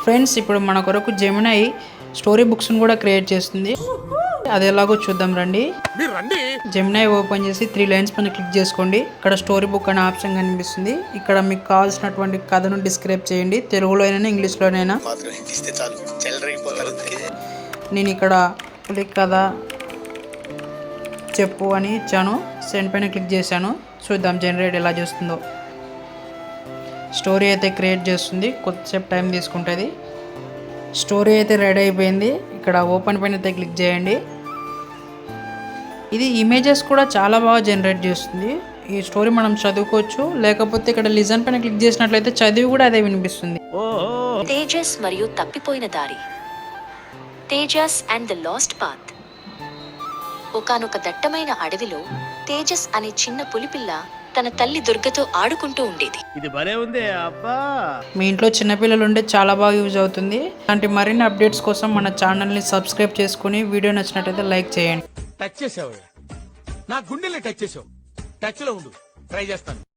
Friends, ఇప్పుడు మన కొరకు జెమినై స్టోరీ బుక్స్ని కూడా క్రియేట్ చేస్తుంది. అది ఎలాగో చూద్దాం రండి. జెమినై ఓపెన్ చేసి 3 లైన్స్ పైన క్లిక్ చేసుకోండి. ఇక్కడ స్టోరీ బుక్ అనే ఆప్షన్ కనిపిస్తుంది. ఇక్కడ మీకు కావాల్సినటువంటి కథను డిస్క్రైబ్ చేయండి, తెలుగులో అయినా ఇంగ్లీష్లోనైనా. నేను ఇక్కడ పులి కథ చెప్పు అని ఇచ్చాను. సెండ్ పైన క్లిక్ చేశాను. చూద్దాం జనరేట్ ఎలా చేస్తుందో. స్టోరీ అయితే క్రియేట్ చేస్తుంది, కొద్దిసేపు టైం తీసుకుంటుంది. స్టోరీ అయితే రెడీ అయిపోయింది. ఇక్కడ ఓపెన్ పైన అయితే క్లిక్ చేయండి. ఇది ఇమేజెస్ కూడా చాలా బాగా జనరేట్ చేస్తుంది. ఈ స్టోరీ మనం చదువుకోవచ్చు, లేకపోతే ఇక్కడ లిజన్ పైన క్లిక్ చేసినట్లయితే చదివి కూడా అదే వినిపిస్తుంది. తేజస్ మరియు తప్పిపోయిన దారి. Tejas and the last path. ఒకానొక దట్టమైన అడవిలో తేజస్ అనే చిన్న పులిపిల్ల తన తల్లి దుర్గతో ఆడుకుంటూ ఉండేది. ఇది భలే ఉంది అబ్బా. మీ ఇంట్లో చిన్నపిల్లలు ఉంటే చాలా బాగా యూజ్ అవుతుంది. అలాంటి మరిన్ని అప్డేట్స్ కోసం మన ఛానల్ని సబ్స్క్రైబ్ చేసుకుని వీడియో నచ్చినట్లయితే లైక్ చేయండి. టచ్ చేసావు, నా గుండెల్ని టచ్ చేసావు. టచ్ లో ఉండు, ట్రై చేస్తాను.